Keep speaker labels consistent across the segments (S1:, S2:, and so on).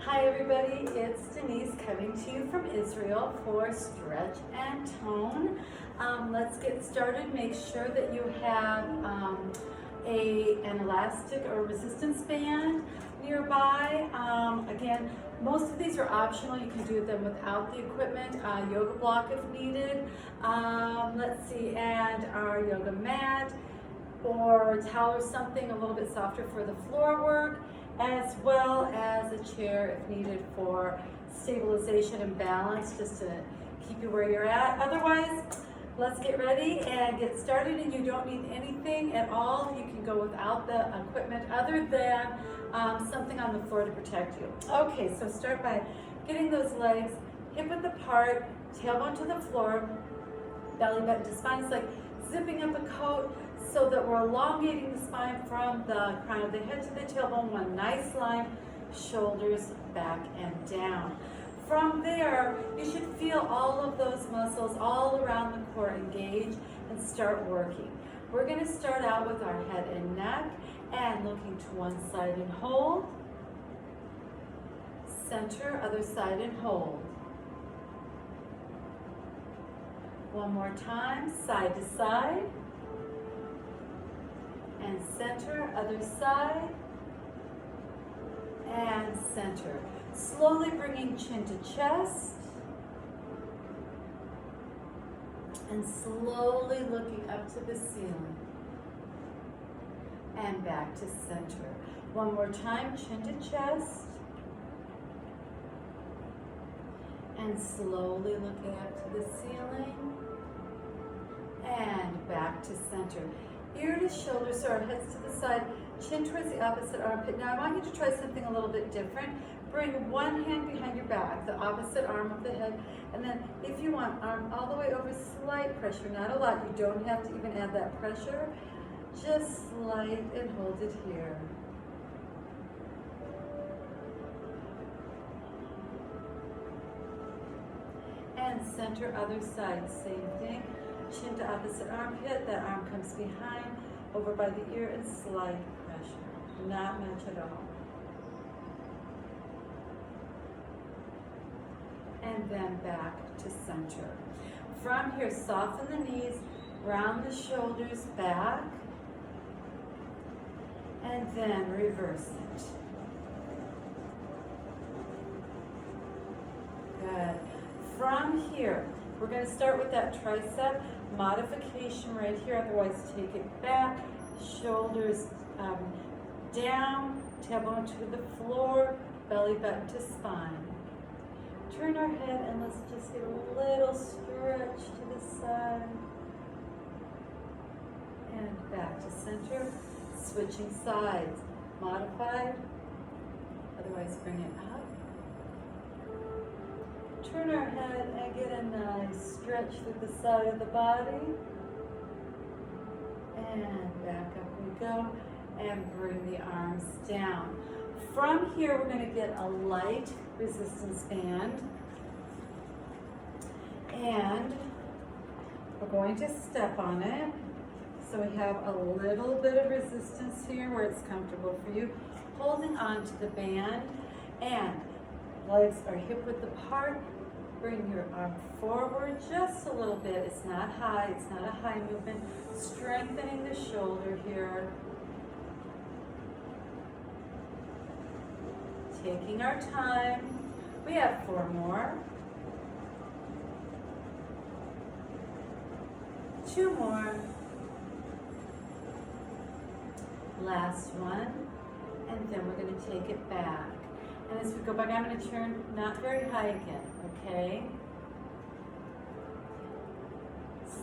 S1: Hi everybody, it's Denise coming to you from Israel for Stretch and Tone. Let's get started. Make sure that you have an elastic or resistance band nearby. Again, most of these are optional. You can do them without the equipment. Yoga block if needed. Let's see, and our yoga mat or towel or something a little bit softer for the floor work, as well as a chair if needed for stabilization and balance, just to keep you where you're at. Otherwise, let's get ready and get started, and you don't need anything at all. You can go without the equipment other than something on the floor to protect you. Okay, so start by getting those legs hip width apart, tailbone to the floor, belly button to spine. It's like zipping up a coat, so that we're elongating the spine from the crown of the head to the tailbone, one nice line, shoulders back and down. From there, you should feel all of those muscles all around the core engage and start working. We're going to start out with our head and neck and looking to one side and hold, center, other side and hold. One more time, side to side. And center, other side, and center. Slowly bringing chin to chest, and slowly looking up to the ceiling, and back to center. One more time, chin to chest, and slowly looking up to the ceiling, and back to center. Ear to shoulder, so our head's to the side, chin towards the opposite armpit. Now I want you to try something a little bit different. Bring one hand behind your back, the opposite arm of the head, and then if you want, arm all the way over, slight pressure, not a lot. You don't have to even add that pressure. Just slight and hold it here. And center, other side, same thing. Chin to opposite armpit, that arm comes behind, over by the ear, and slight pressure. Not much at all. And then back to center. From here, soften the knees, round the shoulders back, and then reverse it. Good. From here, we're going to start with that tricep modification right here, otherwise take it back, shoulders down, tailbone to the floor, belly button to spine. Turn our head and let's just get a little stretch to the side. And back to center, switching sides, modified, otherwise bring it up. Turn our head and get a nice stretch through the side of the body. And back up we go. And bring the arms down. From here, we're going to get a light resistance band. And we're going to step on it. So we have a little bit of resistance here where it's comfortable for you. Holding on to the band. And legs are hip width apart. Bring your arm forward just a little bit. It's not high, it's not a high movement. Strengthening the shoulder here. Taking our time. We have 4 more. 2 more. Last one. And then we're going to take it back. And as we go back, I'm going to turn not very high again, okay?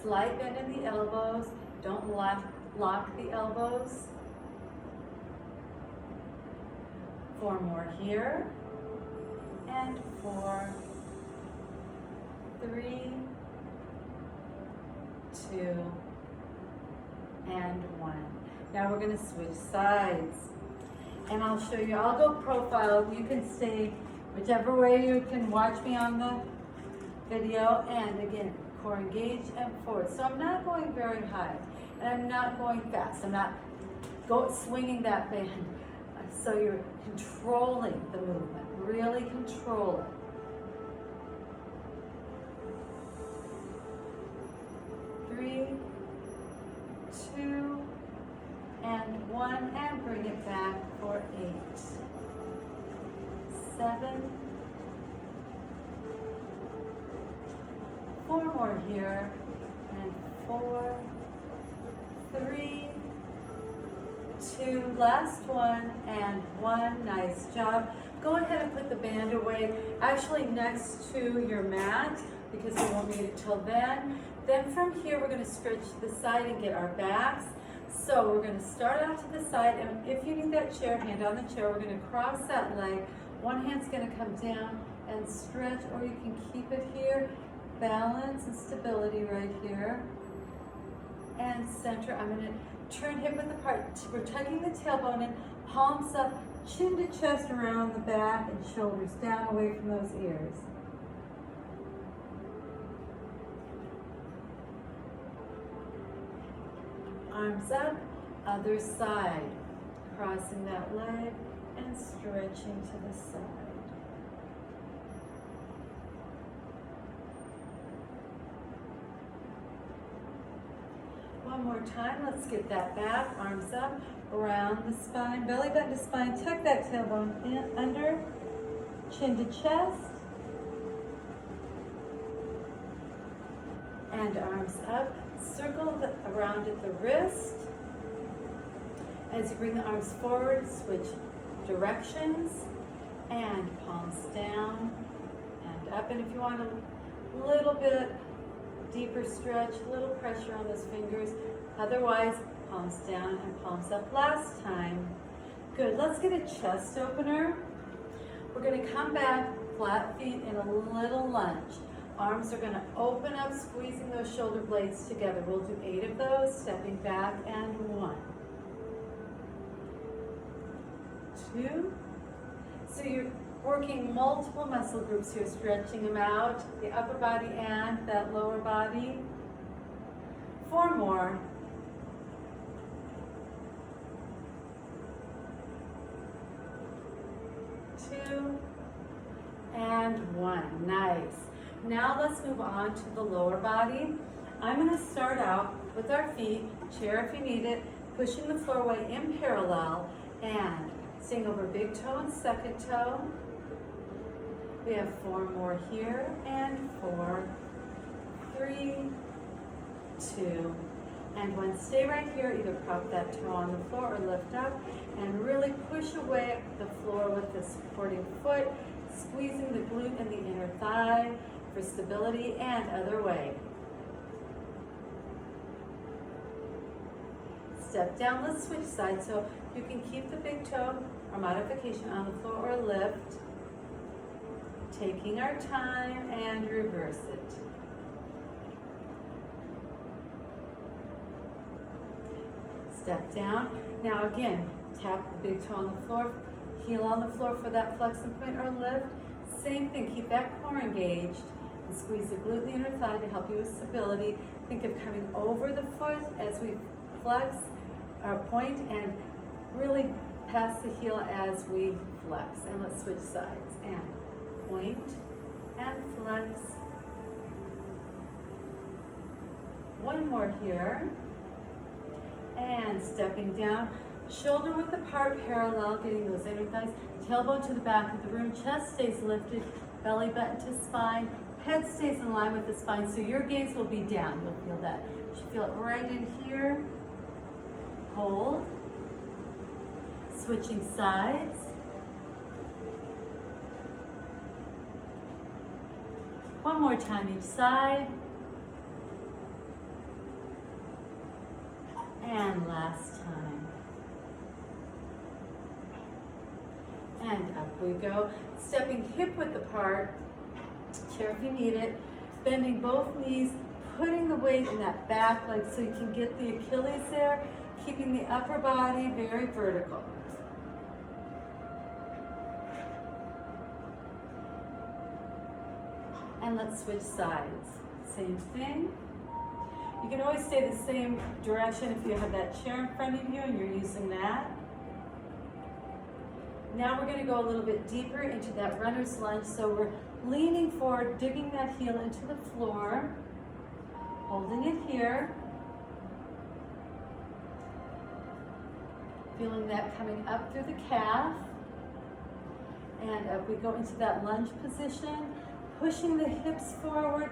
S1: Slight bend in the elbows. Don't lock the elbows. 4 more here. And 4, 3, 2, and 1. Now we're going to switch sides. And I'll show you, I'll go profile. You can stay whichever way you can watch me on the video. And again, core engaged and forward. So I'm not going very high and I'm not going fast. I'm not swinging that band. So you're controlling the movement, really control it. 3, 2, and 1, and bring it back for 8, 7, 4 more here, and 4, 3, 2, last one, and 1. Nice job. Go ahead and put the band away, actually next to your mat, because we won't need it till then. Then from here, we're going to stretch to the side and get our backs. So we're going to start out to the side, and if you need that chair, hand on the chair, we're going to cross that leg. One hand's going to come down and stretch, or you can keep it here. Balance and stability right here. And center. I'm going to turn hip width apart. We're tucking the tailbone in, palms up, chin to chest around the back, and shoulders down away from those ears. Arms up, other side. Crossing that leg and stretching to the side. One more time, let's get that back, arms up, around the spine, belly button to spine, tuck that tailbone in, under, chin to chest, and arms up, circle around at the wrist. As you bring the arms forward, switch directions, and palms down and up, and if you want a little bit deeper stretch, a little pressure on those fingers. Otherwise, palms down and palms up last time. Good, let's get a chest opener. We're gonna come back, flat feet in a little lunge. Arms are gonna open up, squeezing those shoulder blades together. We'll do 8 of those, stepping back, and 1, 2. So you're working multiple muscle groups here, stretching them out, the upper body and that lower body. 4 more. 2, and 1. Nice. Now let's move on to the lower body. I'm going to start out with our feet, chair if you need it, pushing the floor away in parallel, and staying over big toe and second toe. We have 4 more here, and 4, 3, 2, and 1. Stay right here, either prop that toe on the floor or lift up, and really push away the floor with the supporting foot, squeezing the glute and the inner thigh for stability, and other way. Step down, let's switch sides, so you can keep the big toe or modification on the floor or lift. Taking our time and reverse it. Step down. Now again, tap the big toe on the floor, heel on the floor for that flexion point or lift. Same thing, keep that core engaged and squeeze the glute and the inner thigh to help you with stability. Think of coming over the foot as we flex our point and really pass the heel as we flex. And let's switch sides. And point and flex. 1 more here. And stepping down, shoulder width apart, parallel, getting those inner thighs, tailbone to the back of the room, chest stays lifted, belly button to spine, head stays in line with the spine, so your gaze will be down. You'll feel that. You should feel it right in here. Hold. Switching sides. One more time each side. And last time. And up we go. Stepping hip width apart, chair if you need it, bending both knees, putting the weight in that back leg so you can get the Achilles there, keeping the upper body very vertical. And let's switch sides. Same thing. You can always stay the same direction if you have that chair in front of you and you're using that. Now we're going to go a little bit deeper into that runner's lunge. So we're leaning forward, digging that heel into the floor, holding it here. Feeling that coming up through the calf. And up we go into that lunge position, pushing the hips forward.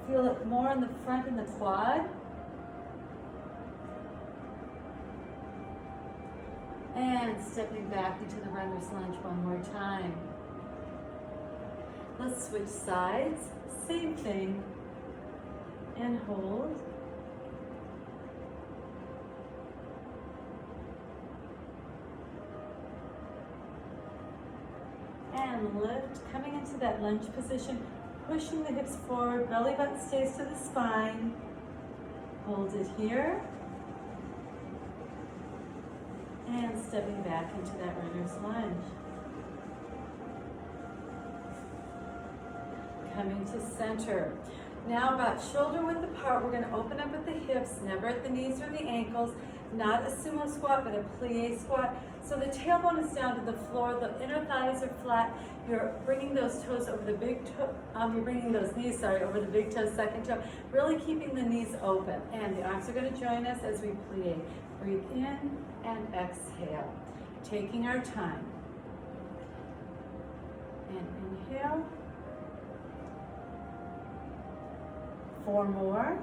S1: Feel it more in the front and the quad. And stepping back into the runner's lunge one more time. Let's switch sides. Same thing. And hold. And lift, coming into that lunge position, pushing the hips forward, belly button stays to the spine. Hold it here. And stepping back into that runner's lunge. Coming to center. Now about shoulder width apart, we're going to open up at the hips, never at the knees or the ankles. Not a sumo squat, but a plie squat. So the tailbone is down to the floor, the inner thighs are flat. You're bringing those toes over the big toe, you're bringing those knees, sorry, over the big toe, second toe. Really keeping the knees open. And the arms are going to join us as we plie. Breathe in and exhale. Taking our time. And inhale. 4 more.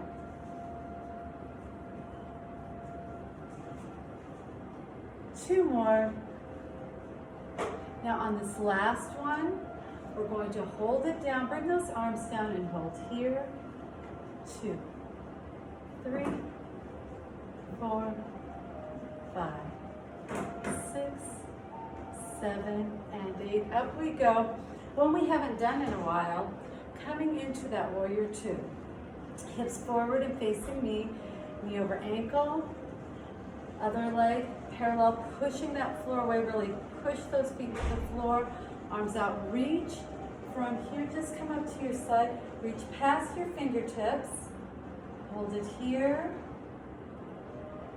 S1: 2 more. Now on this last one, we're going to hold it down. Bring those arms down and hold here. 2, 3, 4, 5, 6, 7, and 8. Up we go. One we haven't done in a while, coming into that warrior 2. Hips forward and facing me, knee over ankle, other leg parallel, pushing that floor away, really push those feet to the floor, arms out, reach from here, just come up to your side, reach past your fingertips, hold it here.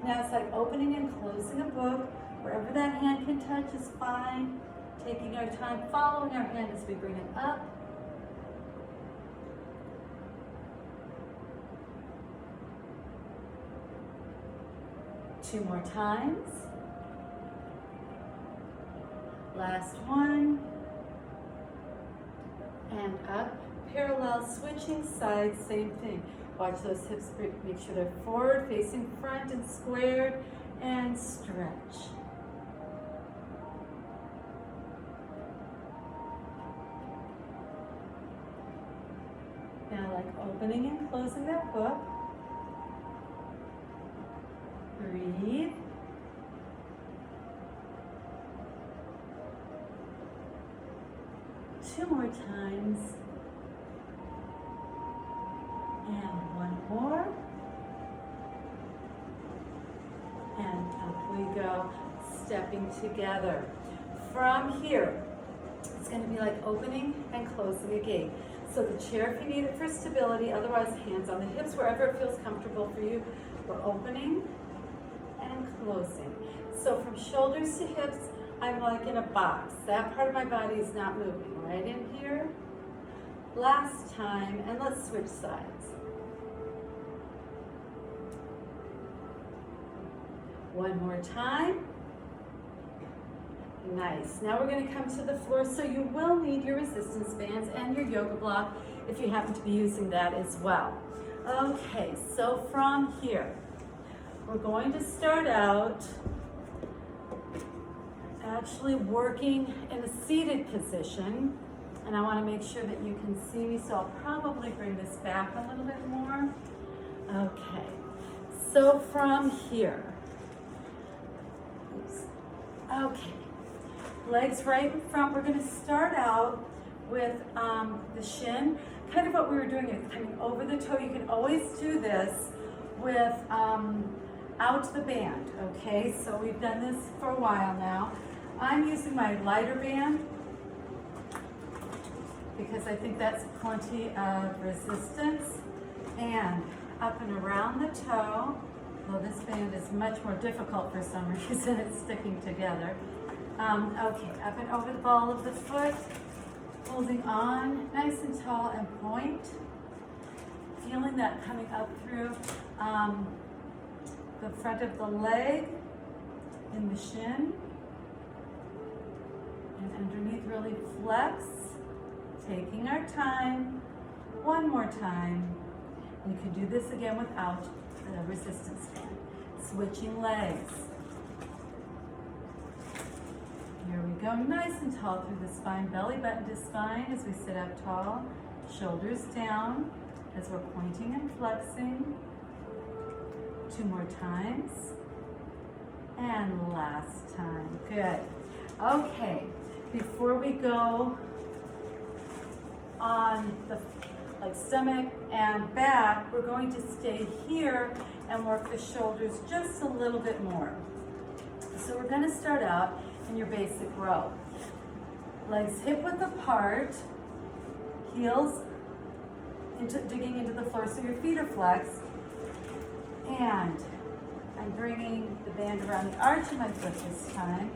S1: Now it's like opening and closing a book, wherever that hand can touch is fine, taking our time, following our hand as we bring it up. Two more times. Last one. And up. Parallel, switching sides, same thing. Watch those hips, make sure they're forward, facing front and squared, and stretch. Now like opening and closing that book. Breathe. Two more times. And one more. And up we go, stepping together. From here, it's going to be like opening and closing a gate. So the chair if you need it for stability, otherwise hands on the hips, wherever it feels comfortable for you. We're opening and closing. So from shoulders to hips, I'm like in a box. That part of my body is not moving. Right in here. Last time, and let's switch sides. One more time. Nice. Now we're going to come to the floor, so you will need your resistance bands and your yoga block if you happen to be using that as well. Okay, so from here, we're going to start out actually working in a seated position, and I want to make sure that you can see me, so I'll probably bring this back a little bit more. Okay, so from here, okay, legs right in front. We're going to start out with the shin, kind of what we were doing is coming over the toe. You can always do this with out the band, okay? So we've done this for a while now. I'm using my lighter band because I think that's plenty of resistance. And up and around the toe, though this band is much more difficult for some reason, it's sticking together. Okay, up and over the ball of the foot, holding on nice and tall and point. Feeling that coming up through the front of the leg, in the shin, and underneath really flex. Taking our time, one more time. You can do this again without the resistance band. Switching legs. Here we go, nice and tall through the spine, belly button to spine as we sit up tall, shoulders down as we're pointing and flexing. 2 more times. And last time, good. Okay, before we go on the stomach and back, we're going to stay here and work the shoulders just a little bit more. So we're going to start out in your basic row. Legs hip width apart, heels digging into the floor so your feet are flexed. And I'm bringing the band around the arch of my foot this time.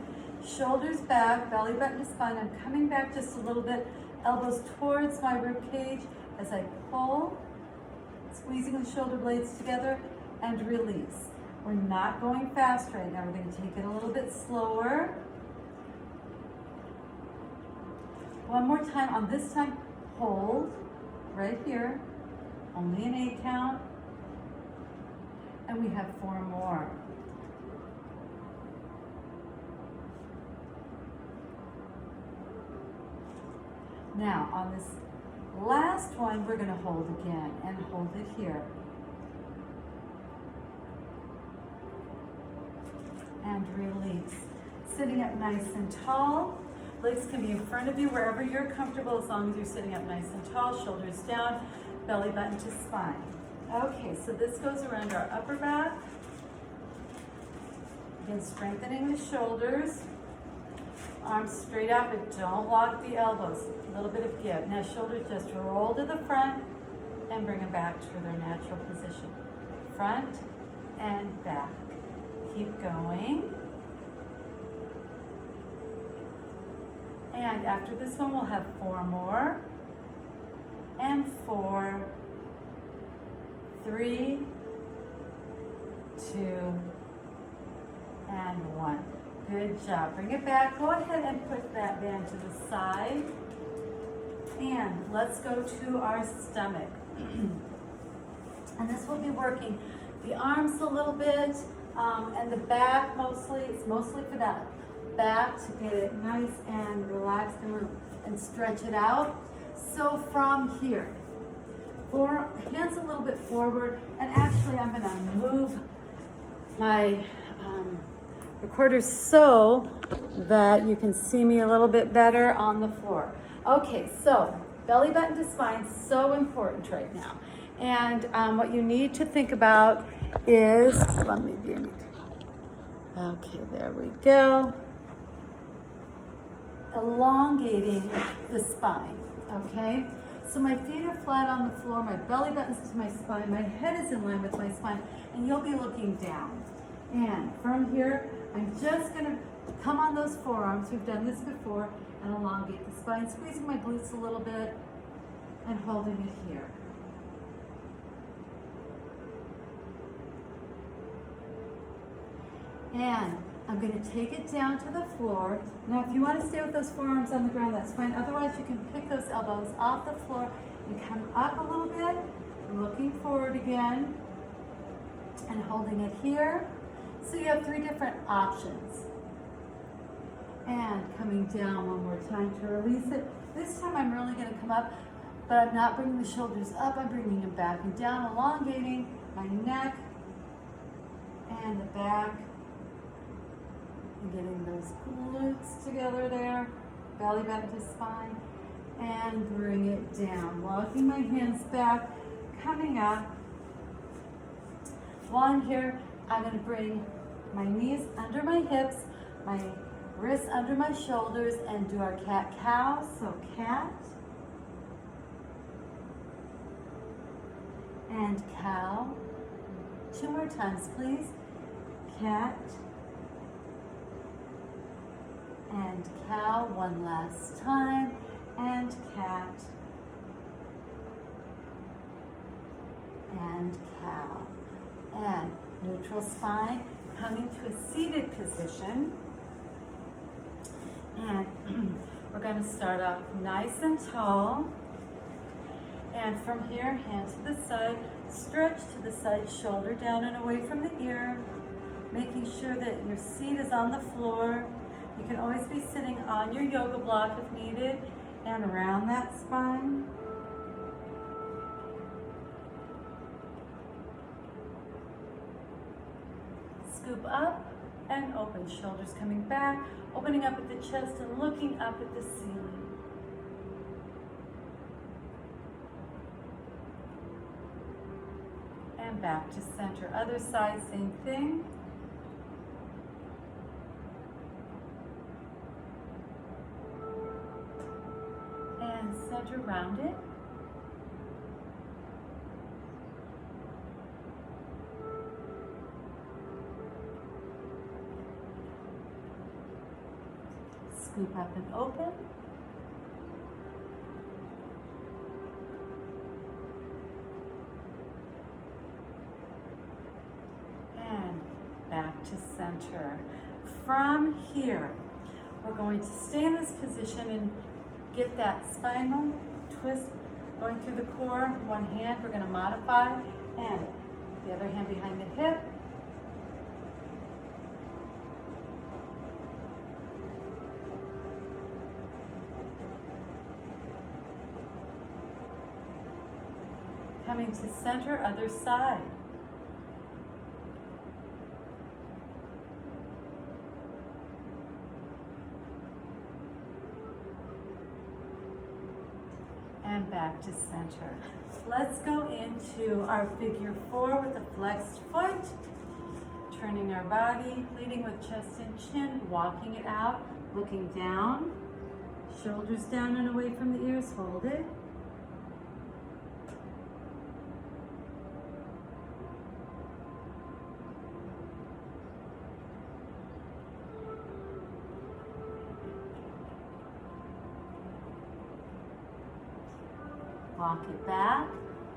S1: Shoulders back, belly button to spine. I'm coming back just a little bit, elbows towards my rib cage as I pull, squeezing the shoulder blades together and release. We're not going fast right now. We're going to take it a little bit slower. One more time. On this time, hold right here, only an 8 count. And we have 4 more. Now, on this last one, we're going to hold again and hold it here. And release. Sitting up nice and tall. Legs can be in front of you wherever you're comfortable, as long as you're sitting up nice and tall, shoulders down, belly button to spine. Okay, so this goes around our upper back. Again, strengthening the shoulders. Arms straight out, but don't lock the elbows. A little bit of give. Now shoulders just roll to the front and bring them back to their natural position. Front and back. Keep going. And after this one, we'll have 4 more. And 4, 3, 2, and 1. Good job. Bring it back. Go ahead and put that band to the side. And let's go to our stomach. And this will be working the arms a little bit and the back mostly. It's mostly for that back to get it nice and relaxed and stretch it out. So from here, hands a little bit forward, and actually I'm going to move my recorder so that you can see me a little bit better on the floor. Okay, so belly button to spine, so important right now. And what you need to think about is, okay, there we go. Elongating the spine, okay? So my feet are flat on the floor, my belly button's to my spine, my head is in line with my spine, and you'll be looking down. And from here, I'm just gonna come on those forearms, we've done this before, and elongate the spine, squeezing my glutes a little bit, and holding it here. And I'm going to take it down to the floor. Now, if you want to stay with those forearms on the ground, that's fine. Otherwise, you can pick those elbows off the floor and come up a little bit, looking forward again, and holding it here. So you have 3 different options. And coming down one more time to release it. This time, I'm really going to come up, but I'm not bringing the shoulders up. I'm bringing them back and down, elongating my neck and the back. And getting those glutes together there, belly button to spine, and bring it down. Walking my hands back, coming up. While I'm here, I'm going to bring my knees under my hips, my wrists under my shoulders, and do our cat-cow. So cat and cow. 2 more times, please. Cat and cow one last time, and cat, and cow, and neutral spine, coming to a seated position. And we're going to start off nice and tall. And from here, hand to the side, stretch to the side, shoulder down and away from the ear, making sure that your seat is on the floor. You can always be sitting on your yoga block if needed, and around that spine. Scoop up and open, shoulders coming back, opening up at the chest and looking up at the ceiling. And back to center. Other side, same thing. And center, round it. Scoop up and open. And back to center. From here, we're going to stay in this position and get that spinal twist going through the core. One hand, we're going to modify, and the other hand behind the hip. Coming to center, other side. And back to center. Let's go into our figure 4 with a flexed foot. Turning our body, leading with chest and chin, walking it out, looking down. Shoulders down and away from the ears, hold it. Walk it back,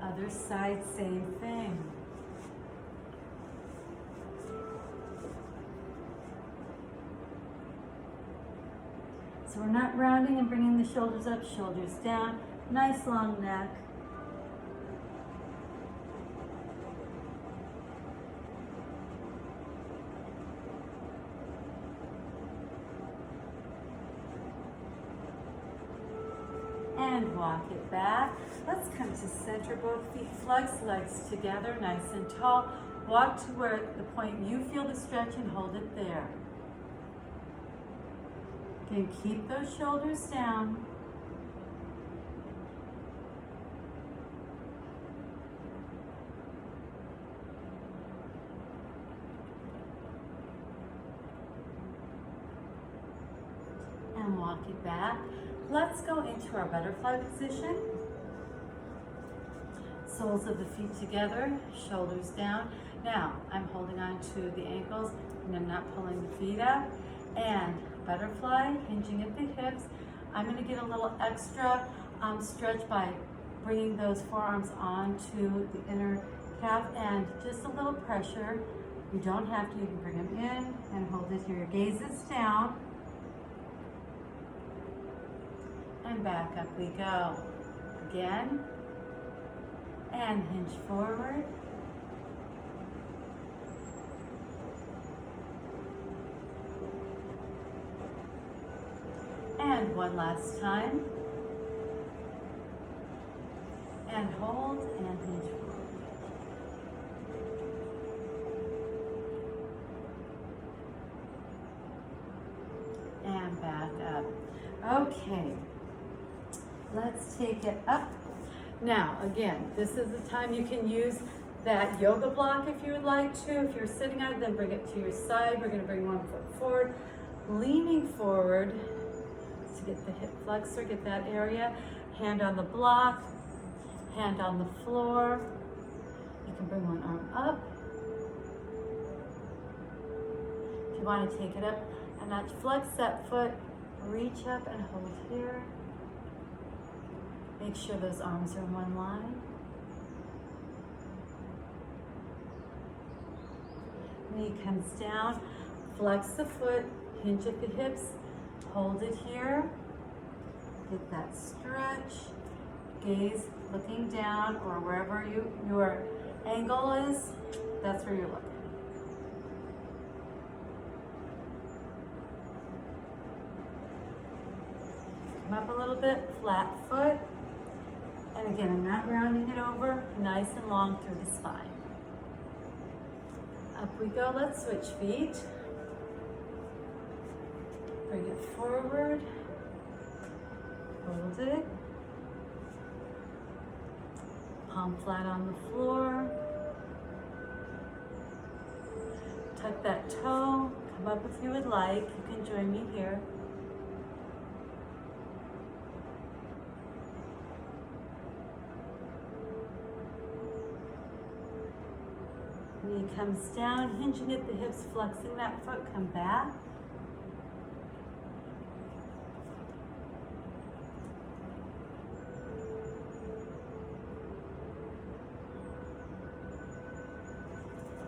S1: other side, same thing. So we're not rounding and bringing the shoulders up, shoulders down, nice long neck. And walk it back. Let's come to center, both feet flex, legs together, nice and tall. Walk to where the point you feel the stretch and hold it there. Again, keep those shoulders down. And walk it back. Let's go into our butterfly position. Soles of the feet together, shoulders down. Now, I'm holding on to the ankles and I'm not pulling the feet up. And butterfly, hinging at the hips. I'm going to get a little extra stretch by bringing those forearms onto the inner calf and just a little pressure. You don't have to, you can bring them in and hold it here. Your gaze is down. And back up we go. Again. And hinge forward. And one last time. And hold and hinge forward. And back up. Okay. Let's take it up. Now, again, this is the time you can use that yoga block if you would like to. If you're sitting on it, then bring it to your side. We're going to bring one foot forward, leaning forward to get the hip flexor, get that area. Hand on the block, hand on the floor. You can bring one arm up. If you want to take it up a notch, flex that foot Reach up and hold here. Make sure those arms are in one line. Knee comes down, flex the foot, hinge at the hips, hold it here. Get that stretch. Gaze looking down or wherever your angle is, that's where you're looking. Come up a little bit, flat foot. And again, I'm not rounding it over, nice and long through the spine. Up we go, let's switch feet. Bring it forward, hold it. Palm flat on the floor. Tuck that toe, come up if you would like. You can join me here. Knee comes down, hinging at the hips, flexing that foot, come back.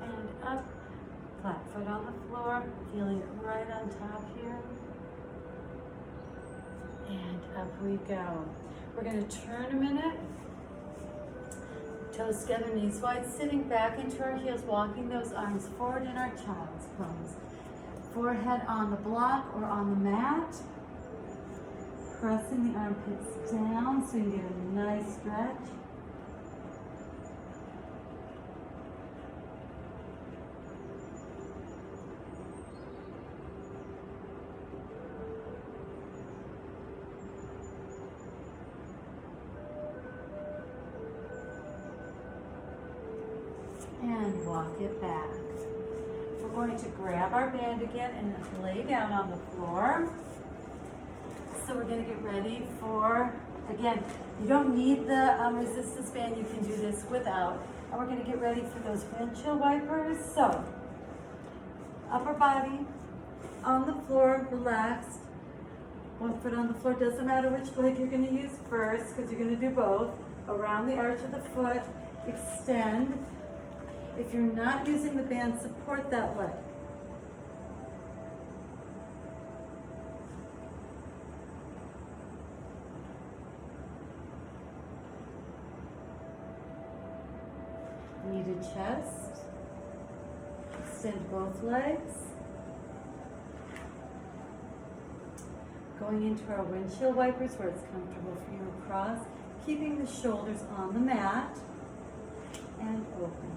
S1: And up, flat foot on the floor, feeling it right on top here. And up we go. We're going to turn a minute. Toes together, knees wide, sitting back into our heels, walking those arms forward in our child's pose. Forehead on the block or on the mat. Pressing the armpits down so you get a nice stretch. And walk it back. We're going to grab our band again and lay down on the floor. So we're going to get ready for, again, you don't need the resistance band, you can do this without. And we're going to get ready for those Windchill Wipers. So, upper body on the floor, relaxed. One foot on the floor, doesn't matter which leg you're going to use first because you're going to do both. Around the arch of the foot, extend. If you're not using the band, support that leg. Knee to chest. Extend both legs. Going into our windshield wipers where it's comfortable for you across. Keeping the shoulders on the mat. And open.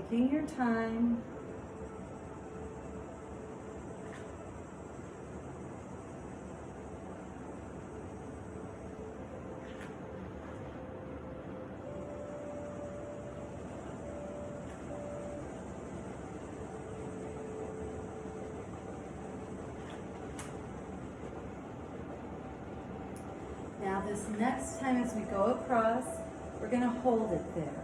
S1: Taking your time. Now this next time as we go across, we're going to hold it there.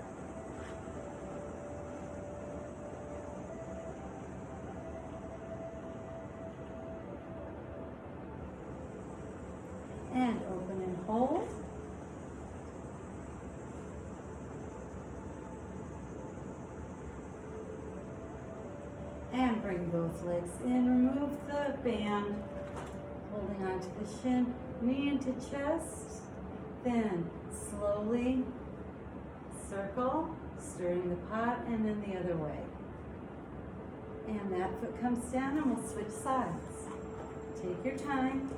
S1: And open and hold. And bring both legs in. Remove the band. Holding onto the shin. Knee into chest. Then slowly circle, stirring the pot, and then the other way. And that foot comes down and we'll switch sides. Take your time.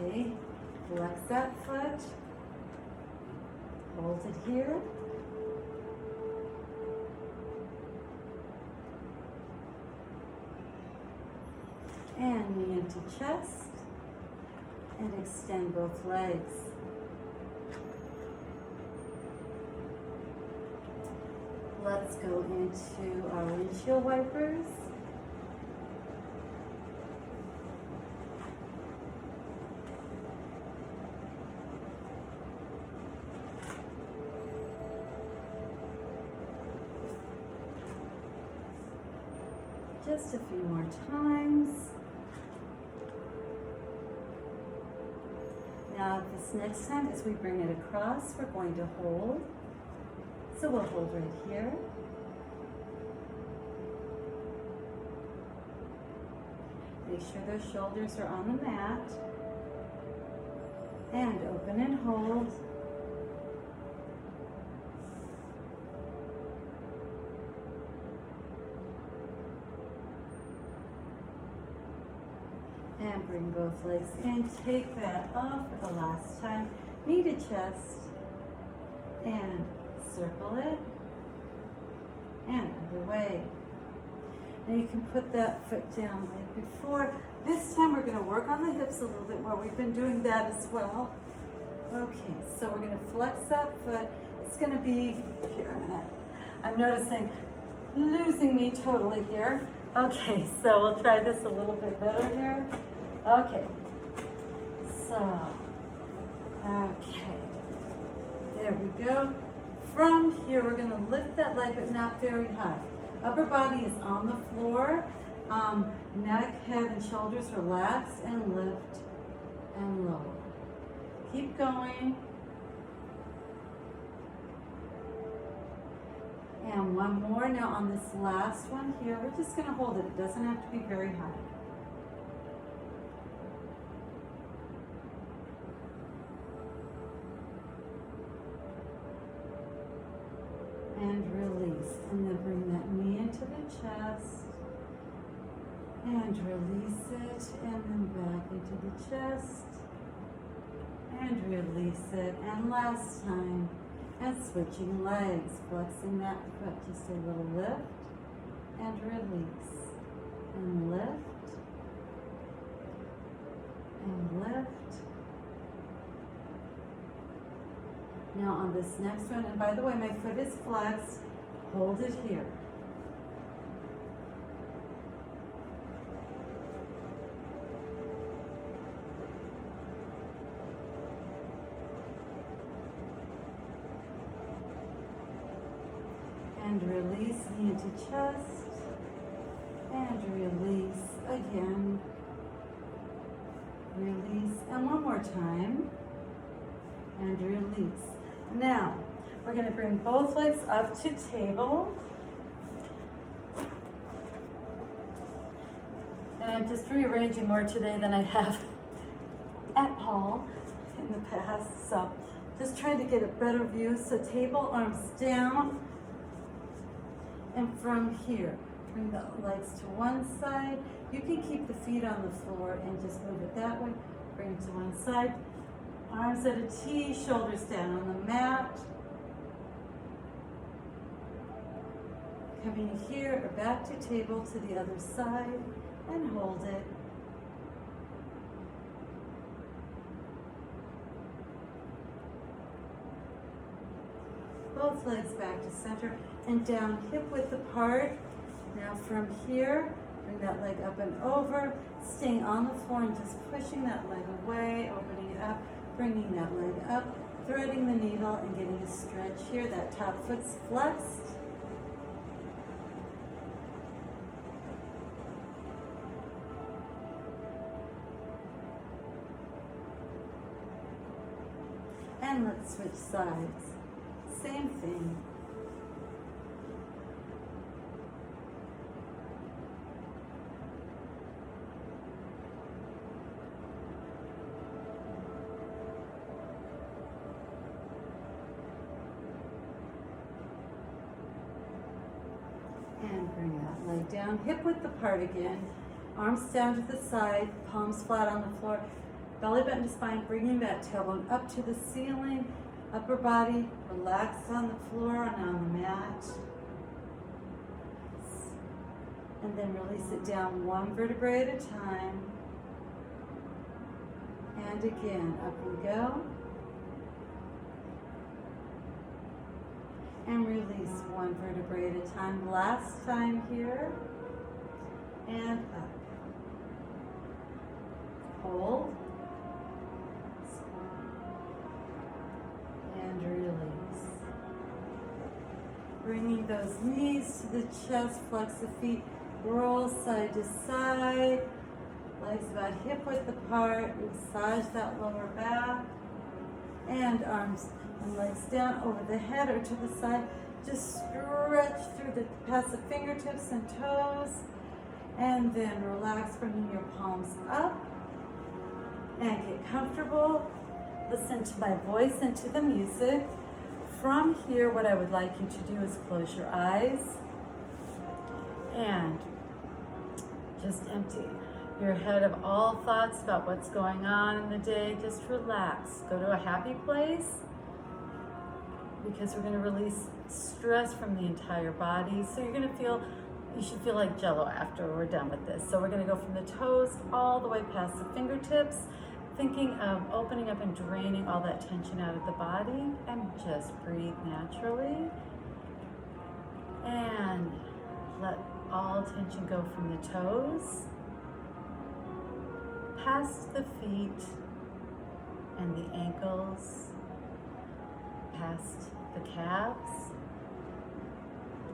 S1: Okay, flex that foot, hold it here, and knee into chest, and extend both legs. Let's go into our windshield wipers. Just a few more times. Now this next time, as we bring it across, we're going to hold. So we'll hold right here. Make sure those shoulders are on the mat. And open and hold. And bring both legs in. Take that off for the last time. Knee to chest. And circle it. And other way. Now you can put that foot down like before. This time we're going to work on the hips a little bit more. We've been doing that as well. Okay, so we're going to flex that foot. It's going to be, here a minute. I'm noticing losing me totally here. Okay, so we'll try this a little bit better here. Okay, so, okay, there we go. From here, we're going to lift that leg, but not very high. Upper body is on the floor. Neck, head, and shoulders relax and lift and lower. Keep going. And one more. Now on this last one here, we're just going to hold it. It doesn't have to be very high. And release. And then bring that knee into the chest. And release it. And then back into the chest. And release it. And last time. And switching legs. Flexing that foot. Just a little lift. And release. And lift. And lift. Now on this next one, and by the way, my foot is flexed. Hold it here. And release, knee into chest. And release again. Release, and one more time. And release. Now, we're going to bring both legs up to table. And I'm just rearranging more today than I have at all in the past. So, just trying to get a better view. So, table, arms down. And from here, bring the legs to one side. You can keep the feet on the floor and just move it that way. Bring it to one side. Arms at a T, shoulders down on the mat. Coming here or back to table to the other side and hold it. Both legs back to center and down, hip width apart. Now from here, bring that leg up and over, staying on the floor and just pushing that leg away, opening it up. Bringing that leg up, threading the needle and getting a stretch here. That top foot's flexed. And let's switch sides. Same thing. And bring that leg down, hip width apart again, arms down to the side, palms flat on the floor, belly button to spine, bringing that tailbone up to the ceiling, upper body relaxed on the floor and on the mat. And then release it down one vertebrae at a time. And again, up we go. And release one vertebrae at a time. Last time here. And up. Hold. And release. Bringing those knees to the chest, flex the feet. Roll side to side. Legs about hip width apart. Massage that lower back. And arms and legs down over the head or to the side. Just stretch through past the fingertips and toes. And then relax, bringing your palms up. And get comfortable. Listen to my voice and to the music. From here, what I would like you to do is close your eyes and just empty your head of all thoughts about what's going on in the day. Just relax. Go to a happy place, because we're going to release stress from the entire body. So you're going to feel, you should feel like Jello after we're done with this. So we're going to go from the toes all the way past the fingertips, thinking of opening up and draining all that tension out of the body, and just breathe naturally. And let all tension go from the toes, past the feet and the ankles, past the calves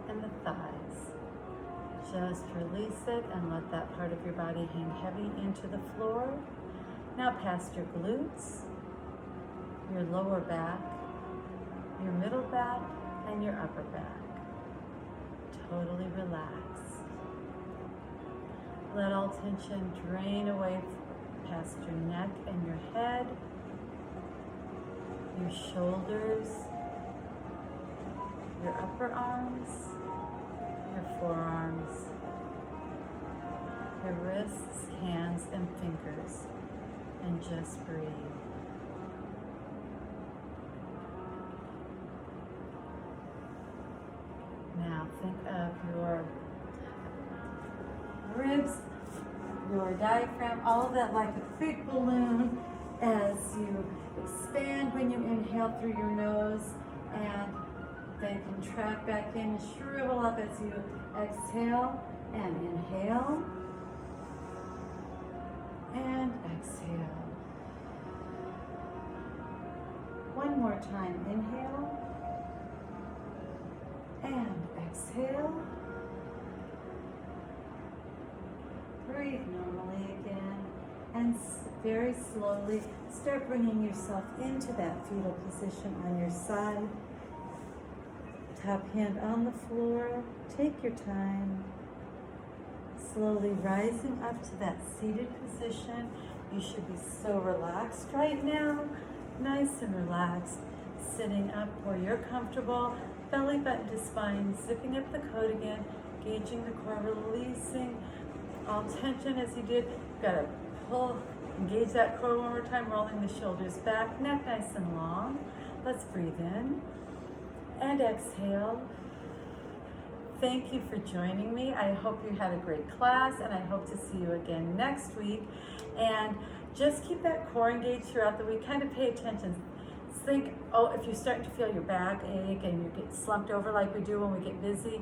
S1: and the thighs. Just release it and let that part of your body hang heavy into the floor. Now past your glutes, your lower back, your middle back, and your upper back. Totally relax. Let all tension drain away past your neck and your head, your shoulders, your upper arms, your forearms, your wrists, hands, and fingers. And just breathe. Now think of your ribs, your diaphragm, all of that like a big balloon as you expand when you inhale through your nose, and then contract back in and shrivel up as you exhale and inhale. And exhale. One more time, inhale. And exhale. Breathe normally again. And very slowly start bringing yourself into that fetal position on your side. Top hand on the floor. Take your time. Slowly rising up to that seated position. You should be so relaxed right now. Nice and relaxed. Sitting up where you're comfortable. Belly button to spine. Zipping up the coat again. Gauging the core. Releasing all tension as you did. You've got to pull. Engage that core one more time. Rolling the shoulders back. Neck nice and long. Let's breathe in. And exhale. Thank you for joining me. I hope you had a great class, and I hope to see you again next week. And just keep that core engaged throughout the week. Kind of pay attention. Think, oh, if you're starting to feel your back ache and you get slumped over like we do when we get busy,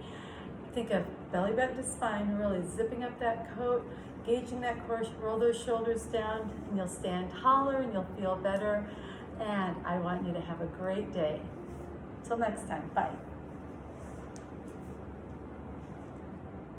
S1: think of belly button to spine, really zipping up that coat, gauging that core, roll those shoulders down, and you'll stand taller and you'll feel better. And I want you to have a great day. Till next time, bye.